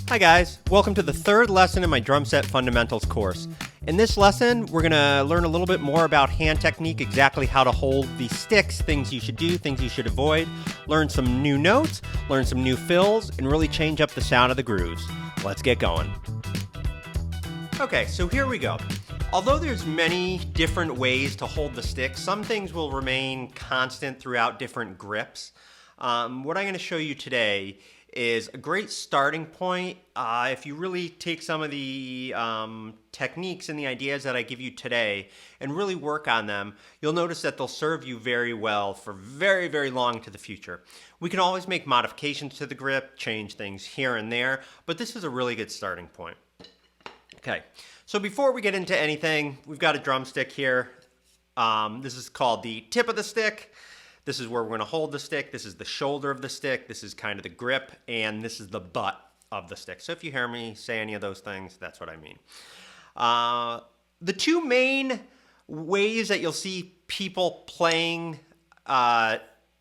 Hi guys, welcome to the third lesson in my drum set fundamentals course. In this lesson, we're going to learn a little bit more about hand technique, exactly how to hold the sticks, things you should do, things you should avoid, learn some new notes, learn some new fills, and really change up the sound of the grooves. Let's get going. Okay, so here we go. Although there's many different ways to hold the stick, some things will remain constant throughout different grips. What I'm going to show you today is a great starting point. If you really take some of the techniques and the ideas that I give you today and really work on them, you'll notice that they'll serve you very well for very, very long into the future. We can always make modifications to the grip, change things here and there, but this is a really good starting point. Okay, so before we get into anything, we've got a drumstick here. This is called the tip of the stick. This is where we're going to hold the stick. This is the shoulder of the stick. This is kind of the grip, and this is the butt of the stick. So if you hear me say any of those things, that's what I mean. The two main ways that you'll see people playing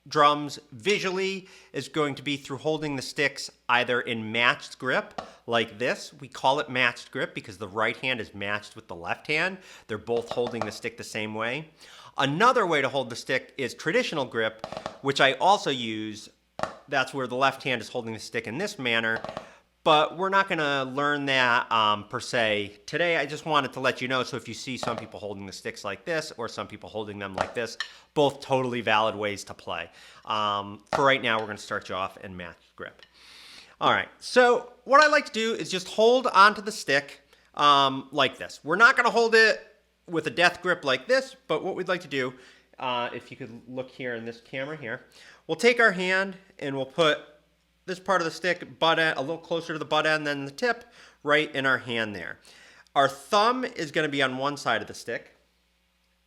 drums visually is going to be through holding the sticks either in matched grip like this. We call it matched grip because the right hand is matched with the left hand. They're both holding the stick the same way. Another way to hold the stick is traditional grip, which I also use. That's where the left hand is holding the stick in this manner, but we're not going to learn that per se today. I just wanted to let you know, so if you see some people holding the sticks like this or some people holding them like this, both totally valid ways to play. For right now, we're going to start you off in matched grip. All right, so what I like to do is just hold onto the stick like this. We're not going to hold it with a death grip like this, but what we'd like to do, if you could look here in this camera here, we'll take our hand and we'll put this part of the stick butt end, a little closer to the butt end than the tip, right in our hand there. Our thumb is going to be on one side of the stick.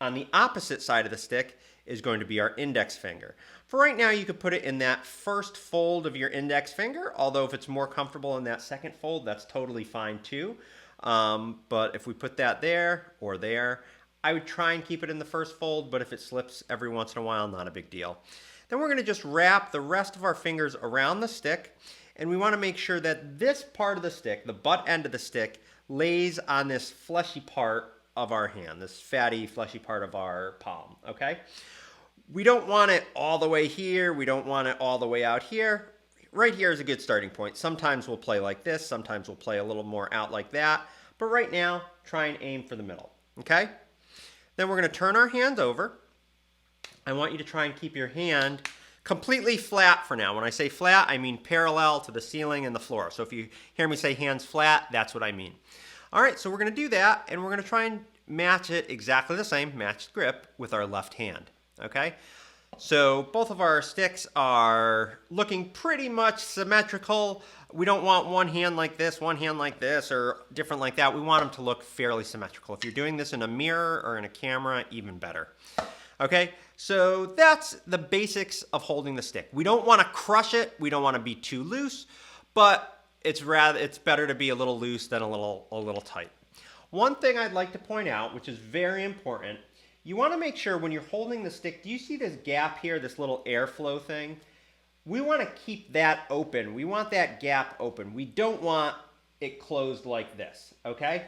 On the opposite side of the stick is going to be our index finger. For right now, you could put it in that first fold of your index finger, although if it's more comfortable in that second fold, that's totally fine too. But if we put that there or there, I would try and keep it in the first fold, but if it slips every once in a while, not a big deal. Then we're going to just wrap the rest of our fingers around the stick, and we want to make sure that this part of the stick, the butt end of the stick, lays on this fleshy part of our hand, this fatty, fleshy part of our palm, okay? We don't want it all the way here. We don't want it all the way out here. Right here is a good starting point. Sometimes we'll play like this. Sometimes we'll play a little more out like that. But right now, try and aim for the middle, okay? Then we're going to turn our hands over. I want you to try and keep your hand completely flat for now. When I say flat, I mean parallel to the ceiling and the floor. So if you hear me say hands flat, that's what I mean. All right, so we're going to do that, and we're going to try and match it exactly the same, matched grip, with our left hand, okay? So both of our sticks are looking pretty much symmetrical. We don't want one hand like this, or different like that. We want them to look fairly symmetrical. If you're doing this in a mirror or in a camera, even better. Okay, so that's the basics of holding the stick. We don't want to crush it. We don't want to be too loose, but it's better to be a little loose than a little tight. One thing I'd like to point out, which is very important, you want to make sure when you're holding the stick, do you see this gap here, this little airflow thing? We want to keep that open. We want that gap open. We don't want it closed like this, okay?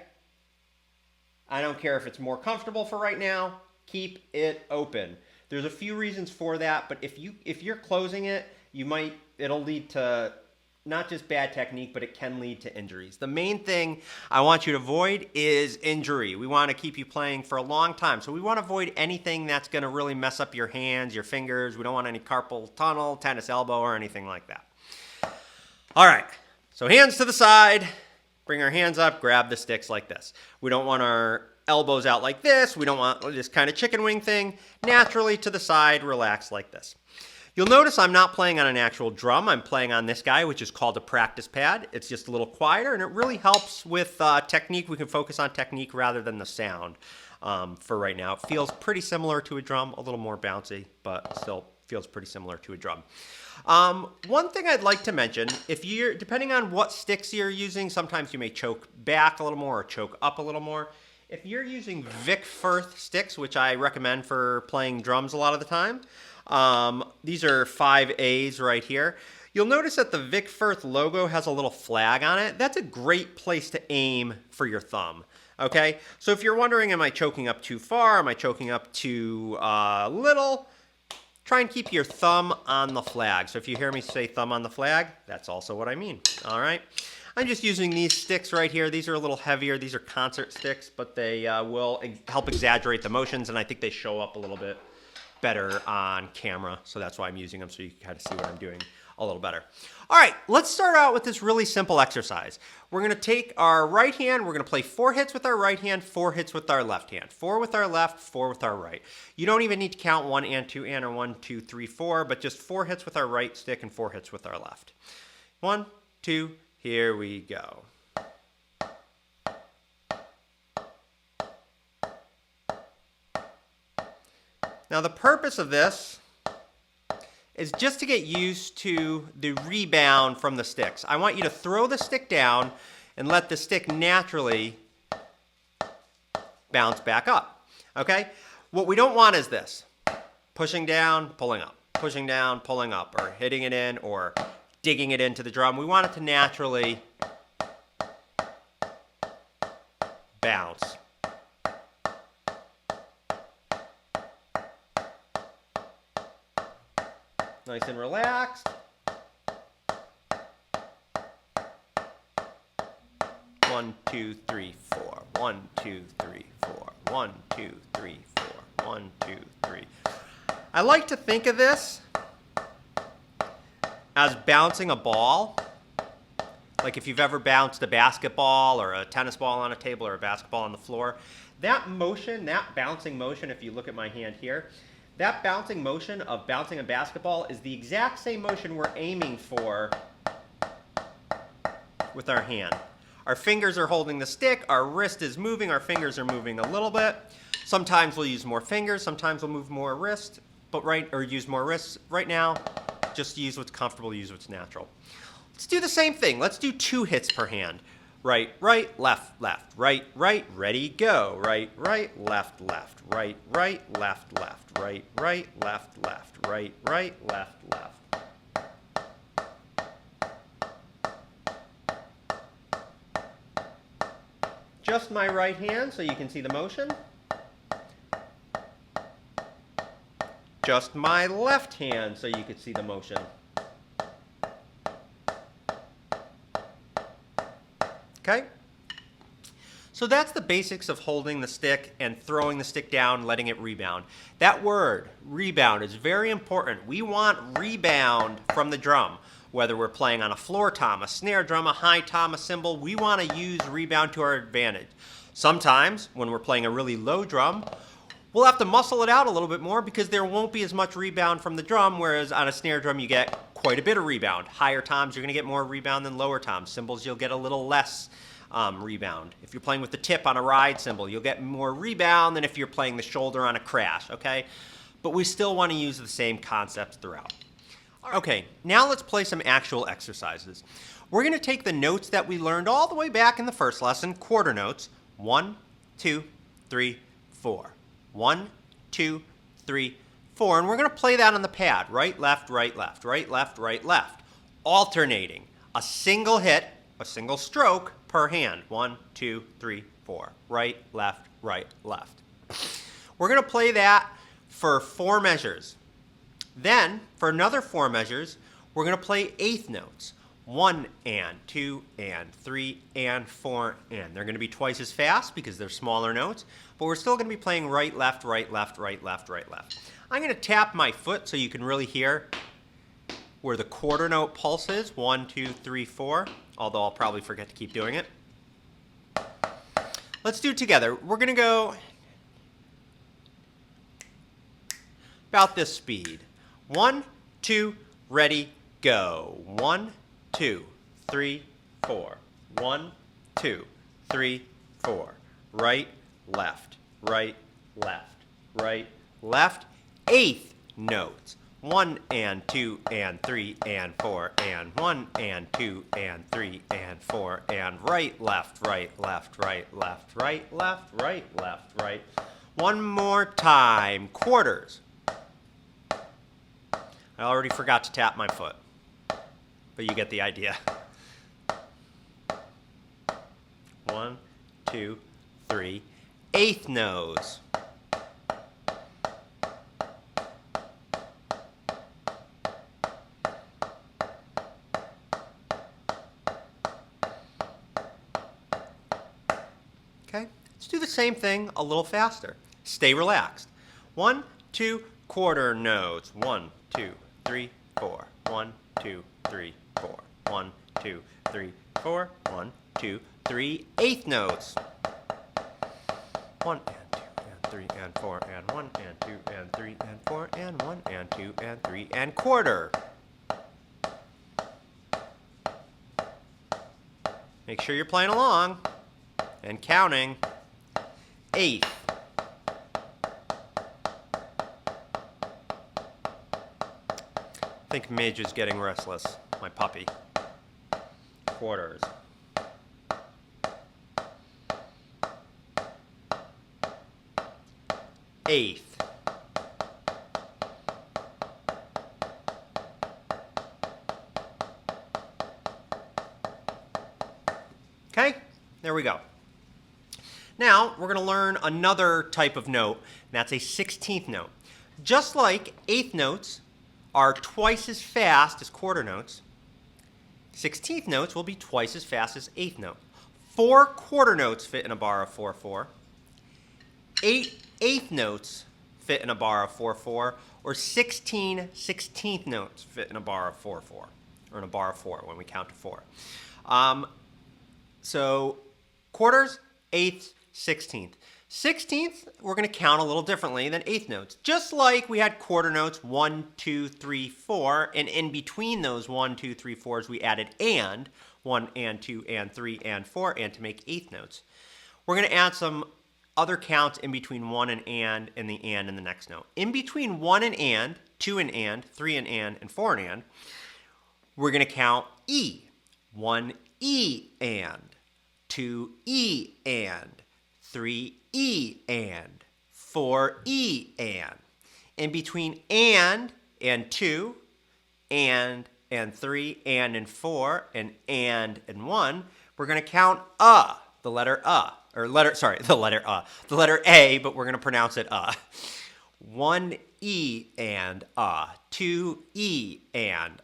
I don't care if it's more comfortable for right now. Keep it open. There's a few reasons for that, but if you're closing it, it'll lead to not just bad technique, but it can lead to injuries. The main thing I want you to avoid is injury. We want to keep you playing for a long time. So we want to avoid anything that's going to really mess up your hands, your fingers. We don't want any carpal tunnel, tennis elbow, or anything like that. All right, so hands to the side. Bring our hands up, grab the sticks like this. We don't want our elbows out like this. We don't want this kind of chicken wing thing. Naturally to the side, relax like this. You'll notice I'm not playing on an actual drum. I'm playing on this guy, which is called a practice pad. It's just a little quieter, and it really helps with technique. We can focus on technique rather than the sound for right now. It feels pretty similar to a drum, a little more bouncy, but still feels pretty similar to a drum. One thing I'd like to mention, depending on what sticks you're using, sometimes you may choke back a little more or choke up a little more. If you're using Vic Firth sticks, which I recommend for playing drums a lot of the time, these are 5As right here. You'll notice that the Vic Firth logo has a little flag on it. That's a great place to aim for your thumb. Okay, so if you're wondering, am I choking up too far? Am I choking up too little? Try and keep your thumb on the flag. So if you hear me say thumb on the flag, that's also what I mean. All right. I'm just using these sticks right here. These are a little heavier. These are concert sticks, but they will help exaggerate the motions, and I think they show up a little bit better on camera. So that's why I'm using them, so you can kind of see what I'm doing a little better. All right, let's start out with this really simple exercise. We're going to take our right hand, we're going to play 4 hits with our right hand, 4 hits with our left hand. 4 with our left, 4 with our right. You don't even need to count 1 and 2 and or 1, 2, 3, 4, but just 4 hits with our right stick and 4 hits with our left. 1, 2, here we go. Now the purpose of this is just to get used to the rebound from the sticks. I want you to throw the stick down and let the stick naturally bounce back up. Okay? What we don't want is this. Pushing down, pulling up. Pushing down, pulling up, or hitting it in, or digging it into the drum. We want it to naturally bounce. Nice and relaxed. One, two, three, four. 1, 2, 3, 4. 1, 2, 3, 4. 1, 2, 3. I like to think of this as bouncing a ball. Like if you've ever bounced a basketball or a tennis ball on a table or a basketball on the floor. That motion, that bouncing motion, if you look at my hand here, that bouncing motion of bouncing a basketball is the exact same motion we're aiming for with our hand. Our fingers are holding the stick, our wrist is moving, our fingers are moving a little bit. Sometimes we'll use more fingers, sometimes we'll move more wrist, or use more wrists. Right now, just use what's comfortable, use what's natural. Let's do the same thing. Let's do 2 hits per hand. Right, right, left, left, right, right, ready, go. Right, right, left, left, right, right, left, left, right, right, left, left, right, right, left, left. Just my right hand so you can see the motion. Just my left hand so you can see the motion. Okay? So that's the basics of holding the stick and throwing the stick down, letting it rebound. That word, rebound, is very important. We want rebound from the drum. Whether we're playing on a floor tom, a snare drum, a high tom, a cymbal, we want to use rebound to our advantage. Sometimes, when we're playing a really low drum, we'll have to muscle it out a little bit more because there won't be as much rebound from the drum, whereas on a snare drum you get quite a bit of rebound. Higher toms, you're going to get more rebound than lower toms. Cymbals, you'll get a little less rebound. If you're playing with the tip on a ride cymbal, you'll get more rebound than if you're playing the shoulder on a crash, okay? But we still want to use the same concepts throughout. Okay, now let's play some actual exercises. We're going to take the notes that we learned all the way back in the first lesson, quarter notes, 1, 2, 3, 4. 1, 2, 3, 4, and we're going to play that on the pad. Right, left, right, left, right, left, right, left. Alternating. A single hit, a single stroke per hand. 1, 2, 3, 4. Right, left, left. We're going to play that for 4 measures. Then, for another 4 measures, we're going to play eighth notes. 1 and 2 and 3 and 4 and. They're going to be twice as fast because they're smaller notes, but we're still going to be playing right, left, right, left, right, left, right, left. I'm going to tap my foot so you can really hear where the quarter note pulse is. 1, 2, 3, 4, although I'll probably forget to keep doing it. Let's do it together. We're going to go about this speed. 1, 2, ready, go. 1, 2, 3, 4. 1, 2, 3, 4. Right, left, right, left, right, left. Eighth notes. 1 and 2 and 3 and 4 and 1 and 2 and 3 and 4 and right, left, right, left, right, left, right, left, right, left, right. One more time. Quarters. I already forgot to tap my foot. but you get the idea. 1, 2, 3, eighth notes. Okay, let's do the same thing a little faster. Stay relaxed. 1, 2, quarter notes. 1, 2, 3, 4. 1, 2, 3, 4. 1, 2, 3, 4. 1, 2, 3, eighth notes. 1 and 2 and 3 and 4 and 1 and 2 and 3 and 4 and 1 and 2 and 3 and quarter. Make sure you're playing along and counting. Eighth. I think Midge is getting restless, my puppy. Quarters. Eighth. Okay, there we go. Now, we're going to learn another type of note, and that's a 16th note. Just like eighth notes are twice as fast as quarter notes, 16th notes will be twice as fast as eighth note. 4 quarter notes fit in a bar of 4/4. 8 eighth notes fit in a bar of 4/4, or 16 16th notes fit in a bar of 4/4, or in a bar of 4 when we count to 4. So quarters, eighths, 16th. 16th, we're going to count a little differently than eighth notes. Just like we had quarter notes 1, 2, 3, 4, and in between those 1, 2, 3, 4s, we added and 1 and 2 and 3 and 4 and to make eighth notes. We're going to add some other counts in between 1 and the and in the next note. In between 1 and, 2 and 3 and 4 and, we're going to count E. 1 E and, 2 E and, 3 E and, 4 E and. In between and 2, and 3, and 4, and 1, we're going to count the letter the letter A, but we're going to pronounce it 1 E and 2 E and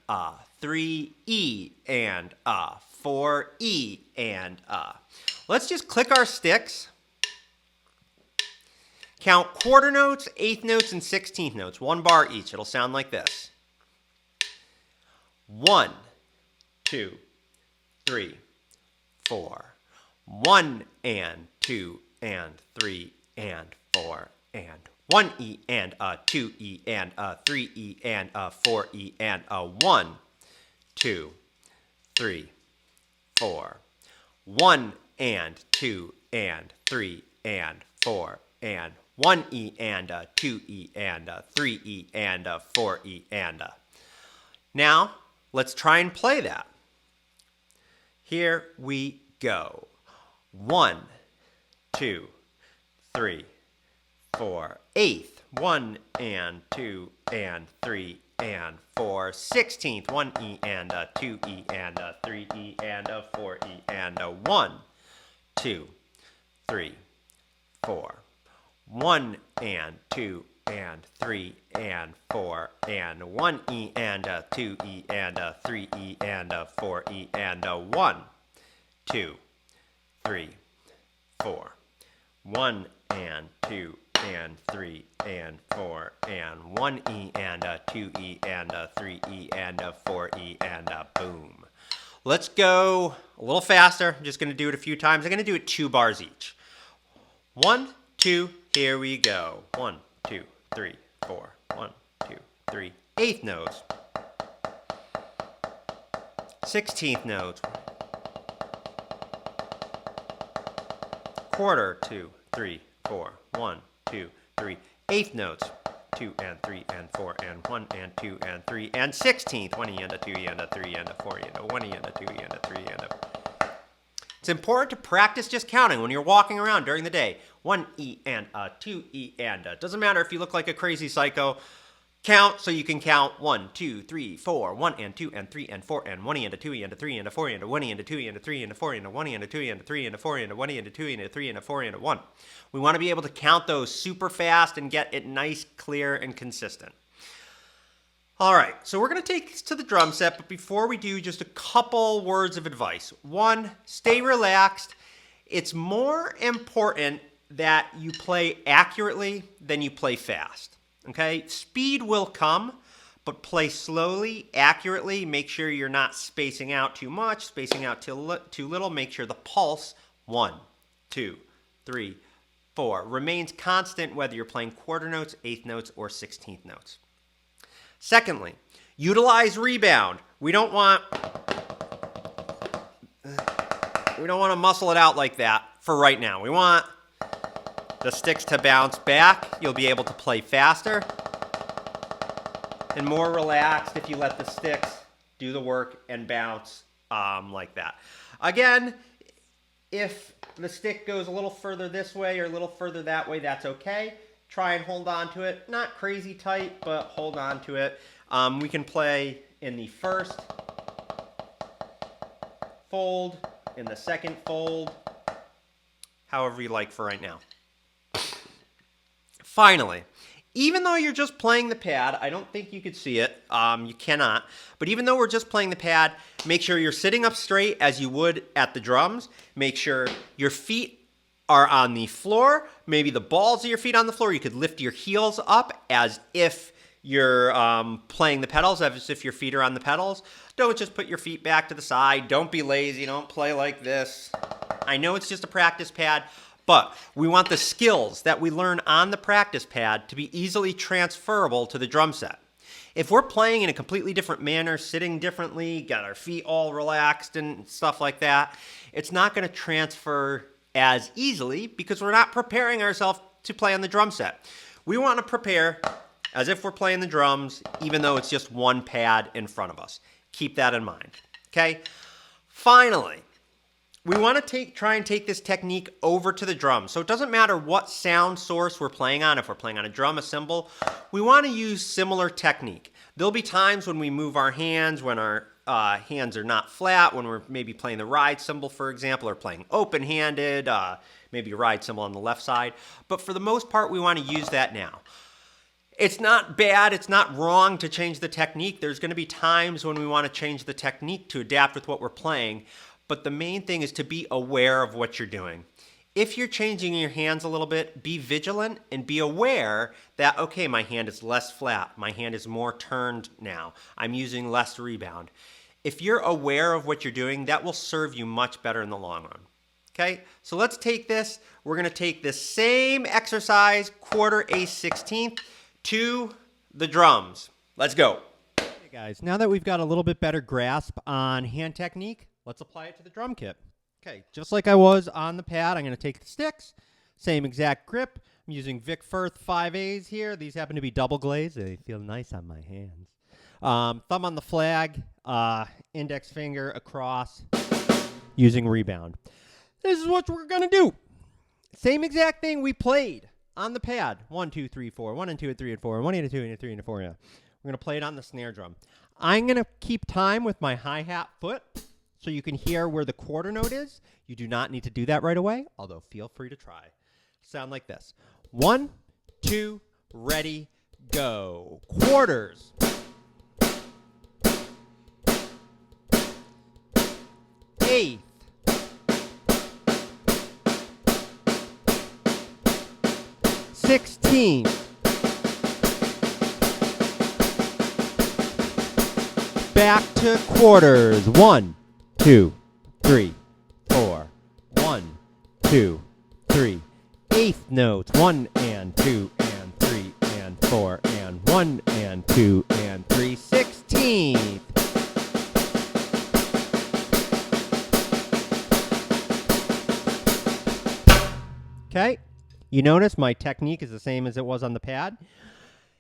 3 E and 4 E and Let's just click our sticks. Count quarter notes, eighth notes, and 16th notes. 1 bar each. It'll sound like this. 1, 2, 3, 4. 1 and 2 and 3 and 4 and 1 E and 2 E and 3 E and 4 E and 1, 2, 3, 4. 1 and 2 and 3 and 4 and 1 E and 2 E and 3 E and 4 E and. Now, let's try and play that. Here we go. 1, 2, 3, 4. Eighth. 1 and 2 and 3 and 4. 16th. 1 E and 2 E and 3 E and 4 E and 1, 2, 3, 4. 1 and 2 and 3 and 4 and 1 E and 2 E and 3 E and 4 E and 1, 2, 3, 4. 1 and 2 and 3 and 4 and 1 E and 2 E and 3 E and 4 E and boom. Let's go a little faster. I'm just going to do it a few times. I'm going to do it 2 bars each. 1, 2, here we go. 1, 2, 3, 4. 1, 2, 3. Eighth notes. 16th notes. Quarter, 2, 3, 4. 1, 2, 3. Eighth notes. 2 and 3 and 4 and 1 and 2 and 3 and 16th. 1 E and 2 E and 3 and 4 E and 1 E and 2 E and 3 and. It's important to practice just counting when you're walking around during the day. 1 E and 2 E and. Doesn't matter if you look like a crazy psycho. Count so you can count 1, 2, 3, 4, 1 and 2 and 3 and 4 and 1 and a 2 and a 3 and a 4 and a 1 and a 2 and a 3 and a 4 and a 1 and a 2 and a 3 and a 4 and a 1 and a 2 and a 3 and a 4 and a 1. We want to be able to count those super fast and get it nice, clear, and consistent. All right, so we're going to take this to the drum set, but before we do, just a couple words of advice. One, stay relaxed. It's more important that you play accurately than you play fast. Okay, speed will come, but play slowly, accurately. Make sure you're not spacing out too much, spacing out too little. Make sure the pulse, 1, 2, 3, 4, remains constant whether you're playing quarter notes, eighth notes, or 16th notes. Secondly, utilize rebound. We don't want to muscle it out like that for right now. We want the sticks to bounce back. You'll be able to play faster and more relaxed if you let the sticks do the work and bounce like that. Again, if the stick goes a little further this way or a little further that way, that's okay. Try and hold on to it. Not crazy tight, but hold on to it. We can play in the first fold, in the second fold, however you like for right now. Finally, even though you're just playing the pad, I don't think you could see it, you cannot, but even though we're just playing the pad, make sure you're sitting up straight as you would at the drums. Make sure your feet are on the floor, maybe the balls of your feet on the floor. You could lift your heels up as if you're playing the pedals, as if your feet are on the pedals. Don't just put your feet back to the side. Don't be lazy. Don't play like this. I know it's just a practice pad, but we want the skills that we learn on the practice pad to be easily transferable to the drum set. If we're playing in a completely different manner, sitting differently, got our feet all relaxed and stuff like that, it's not going to transfer as easily because we're not preparing ourselves to play on the drum set. We want to prepare as if we're playing the drums, even though it's just one pad in front of us. Keep that in mind, okay? Finally, we want to try and take this technique over to the drum. So it doesn't matter what sound source we're playing on. If we're playing on a drum, a cymbal, we want to use similar technique. There'll be times when we move our hands, when our hands are not flat, when we're maybe playing the ride cymbal, for example, or playing open-handed, maybe a ride cymbal on the left side. But for the most part, we want to use that now. It's not bad, it's not wrong to change the technique. There's going to be times when we want to change the technique to adapt with what we're playing. But the main thing is to be aware of what you're doing. If you're changing your hands a little bit, be vigilant and be aware that, okay, my hand is less flat. My hand is more turned now. I'm using less rebound. If you're aware of what you're doing, that will serve you much better in the long run. Okay, so let's take this. We're going to take this same exercise, quarter, eighth, 16th, to the drums. Let's go. Hey guys, now that we've got a little bit better grasp on hand technique, let's apply it to the drum kit. Okay, just like I was on the pad, I'm going to take the sticks, same exact grip. I'm using Vic Firth 5As here. These happen to be double glazed. They feel nice on my hands. Thumb on the flag, index finger across, using rebound. This is what we're going to do. Same exact thing we played on the pad. 1, 2, 3, 4. 1 and 2 and 3 and 4. 1 and a 2 and a 3 and a 4. Yeah. We're going to play it on the snare drum. I'm going to keep time with my hi-hat foot so you can hear where the quarter note is. You do not need to do that right away, although feel free to try. Sound like this. 1, 2, ready, go. Quarters. Eighth. 16th. Back to quarters. 1, 2, 3, 4. 1, 2, 3. Eighth notes. 1 and 2 and 3 and 4 and 1 and 2 and 3. 16th. Okay. You notice my technique is the same as it was on the pad.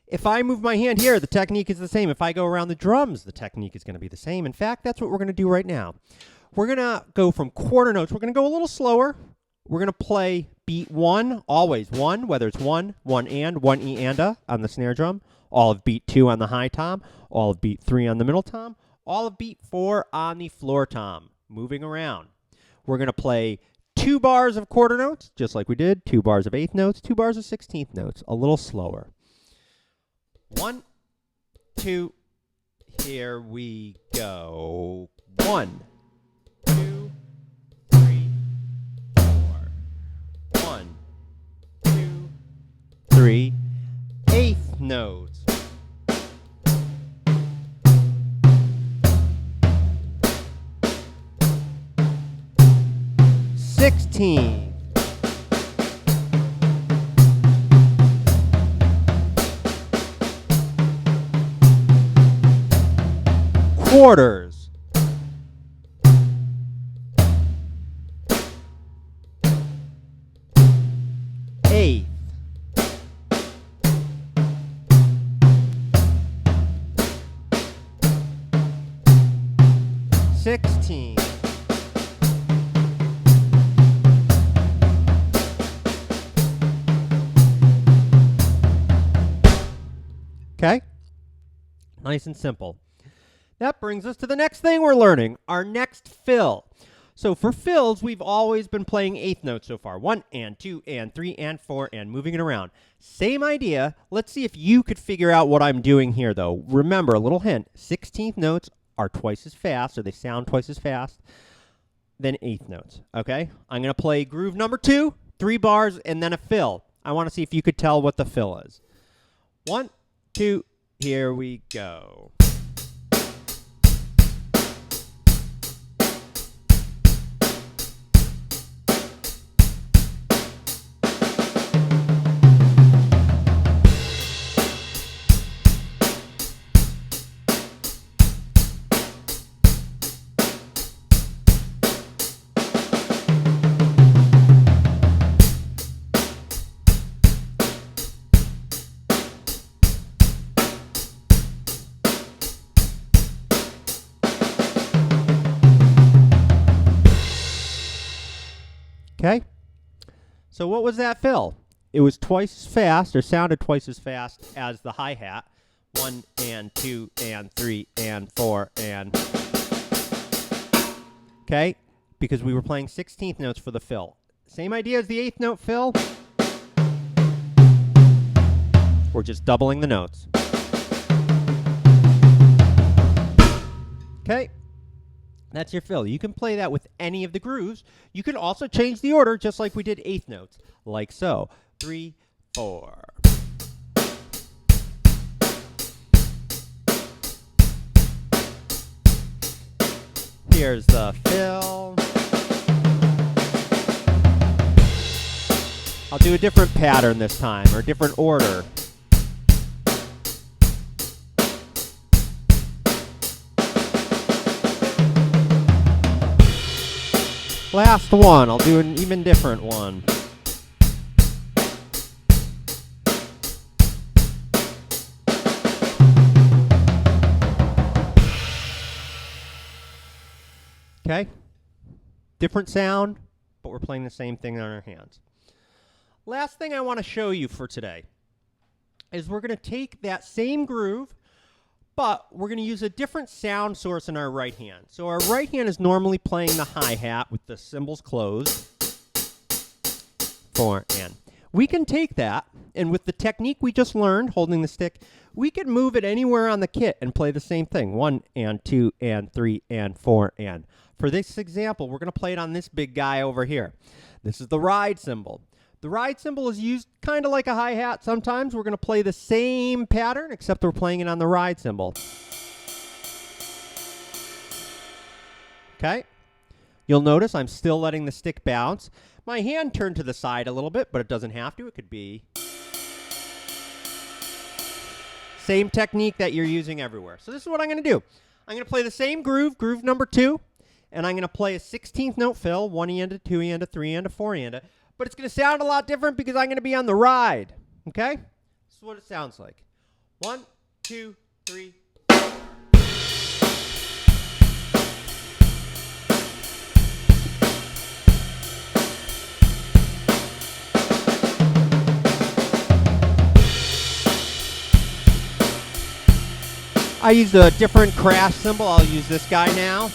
If I move my hand here, the technique is the same. If I go around the drums, the technique is going to be the same. In fact, that's what we're going to do right now. We're going to go from quarter notes. We're going to go a little slower. We're going to play beat 1, always 1, whether it's 1, 1 and, 1 E and a on the snare drum, all of beat 2 on the high tom, all of beat 3 on the middle tom, all of beat 4 on the floor tom. Moving around. We're going to play 2 bars of quarter notes, just like we did, 2 bars of eighth notes, 2 bars of 16th notes, a little slower. 1, 2, here we go. 1, 2, 3, 4. 1, 2, 3, eighth notes. 16. Quarters. Eighth. Sixteen. Okay? Nice and simple. That brings us to the next thing we're learning, our next fill. So for fills, we've always been playing eighth notes so far. 1 and 2 and 3 and 4 and moving it around. Same idea. Let's see if you could figure out what I'm doing here, though. Remember, a little hint, 16th notes are twice as fast, or they sound twice as fast than eighth notes, okay? I'm going to play groove number 2, 3 bars, and then a fill. I want to see if you could tell what the fill is. 1, 2, here we go. Okay, so what was that fill? It was twice as fast, or sounded twice as fast as the hi-hat. 1 and 2 and 3 and 4 and... Okay, because we were playing 16th notes for the fill. Same idea as the eighth note fill. We're just doubling the notes. Okay. That's your fill. You can play that with any of the grooves. You can also change the order just like we did eighth notes, like so. 3, 4. Here's the fill. I'll do a different pattern this time, or a different order. Last one, I'll do an even different one. Okay? Different sound, but we're playing the same thing on our hands. Last thing I want to show you for today is we're going to take that same groove, but we're going to use a different sound source in our right hand. So our right hand is normally playing the hi-hat with the cymbals closed. 4 and. We can take that, and with the technique we just learned, holding the stick, we can move it anywhere on the kit and play the same thing. 1 and 2 and 3 and 4 and. For this example, we're going to play it on this big guy over here. This is the ride cymbal. The ride cymbal is used kind of like a hi-hat. Sometimes we're going to play the same pattern, except we're playing it on the ride cymbal. Okay? You'll notice I'm still letting the stick bounce. My hand turned to the side a little bit, but it doesn't have to. It could be same technique that you're using everywhere. So this is what I'm going to do. I'm going to play the same groove, groove number 2, and I'm going to play a 16th note fill, 1 and a 2 and a 3 and a 4 and a. But it's going to sound a lot different because I'm going to be on the ride. Okay? This is what it sounds like. 1, 2, 3. I used a different crash cymbal. I'll use this guy now.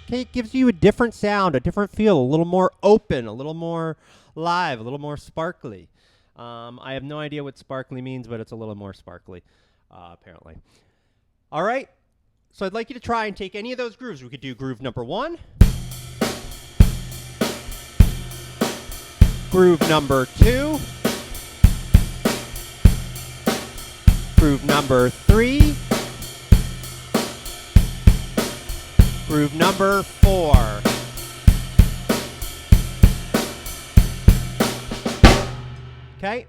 Okay, it gives you a different sound, a different feel, a little more open, a little more live, a little more sparkly. I have no idea what sparkly means, but it's a little more sparkly, apparently. All right, so I'd like you to try and take any of those grooves. We could do groove number 1, groove number 2, groove number 3, groove number 4. Okay?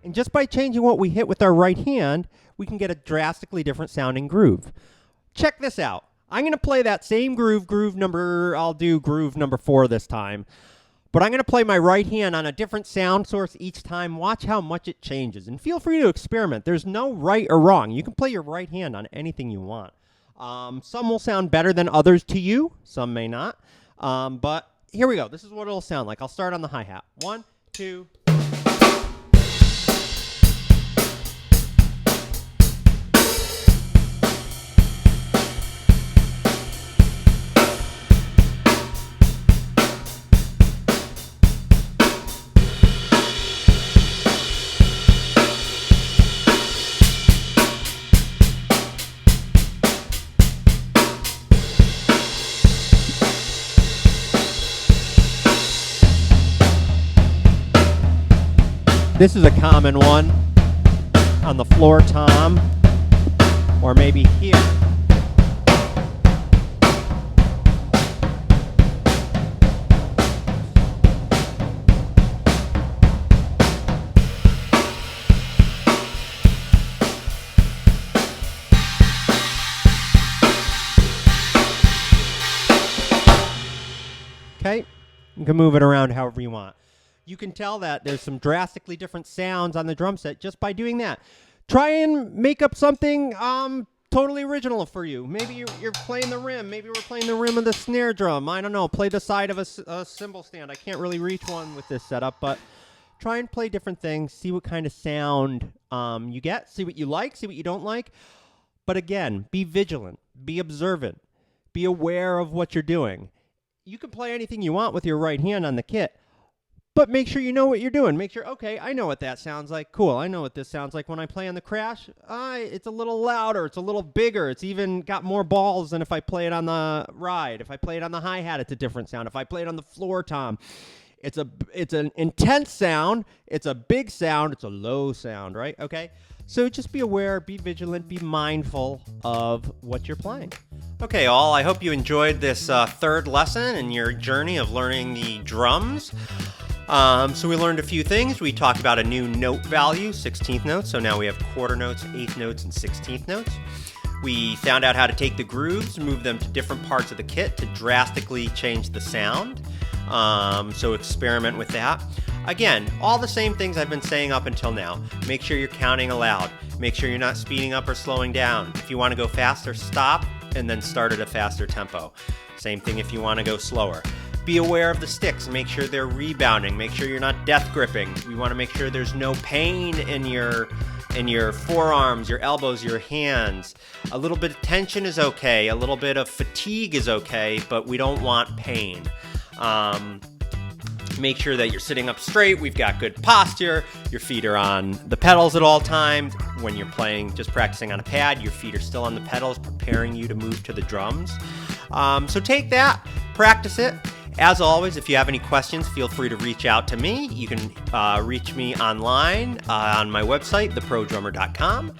And just by changing what we hit with our right hand, we can get a drastically different sounding groove. Check this out. I'm going to play that same groove, I'll do groove number 4 this time. But I'm going to play my right hand on a different sound source each time. Watch how much it changes. And feel free to experiment. There's no right or wrong. You can play your right hand on anything you want. Some will sound better than others to you. Some may not. But here we go. This is what it'll sound like. I'll start on the hi-hat. 1, 2. This is a common one on the floor tom, or maybe here. Okay, you can move it around however you want. You can tell that there's some drastically different sounds on the drum set just by doing that. Try and make up something totally original for you. Maybe you're playing the rim. Maybe we're playing the rim of the snare drum. I don't know. Play the side of a cymbal stand. I can't really reach one with this setup, but try and play different things. See what kind of sound you get. See what you like. See what you don't like. But again, be vigilant. Be observant. Be aware of what you're doing. You can play anything you want with your right hand on the kit. But make sure you know what you're doing. Make sure, okay, I know what that sounds like. Cool, I know what this sounds like when I play on the crash. It's a little louder. It's a little bigger. It's even got more balls than if I play it on the ride. If I play it on the hi-hat, it's a different sound. If I play it on the floor tom, it's an intense sound. It's a big sound. It's a low sound, right? Okay? So just be aware, be vigilant, be mindful of what you're playing. Okay, all, I hope you enjoyed this third lesson in your journey of learning the drums. So we learned a few things. We talked about a new note value, 16th notes. So now we have quarter notes, eighth notes, and 16th notes. We found out how to take the grooves, move them to different parts of the kit to drastically change the sound. So experiment with that. Again, all the same things I've been saying up until now. Make sure you're counting aloud. Make sure you're not speeding up or slowing down. If you want to go faster, stop and then start at a faster tempo. Same thing if you want to go slower. Be aware of the sticks. Make sure they're rebounding. Make sure you're not death gripping. We want to make sure there's no pain in your forearms, your elbows, your hands. A little bit of tension is okay. A little bit of fatigue is okay, but we don't want pain. Make sure that you're sitting up straight. We've got good posture. Your feet are on the pedals at all times. When you're playing, just practicing on a pad, your feet are still on the pedals, preparing you to move to the drums. So take that, practice it. As always, if you have any questions, feel free to reach out to me. You can reach me online on my website, TheProDrummer.com.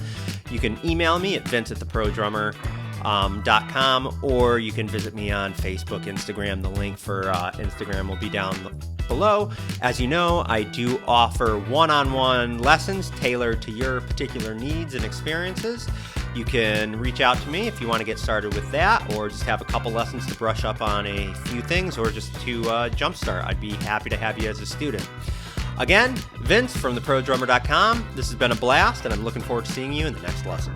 You can email me at vince@TheProDrummer.com, or you can visit me on Facebook, Instagram. The link for Instagram will be down below. As you know, I do offer one-on-one lessons tailored to your particular needs and experiences. You can reach out to me if you want to get started with that, or just have a couple lessons to brush up on a few things, or just to jumpstart. I'd be happy to have you as a student. Again, Vince from TheProDrummer.com. This has been a blast, and I'm looking forward to seeing you in the next lesson.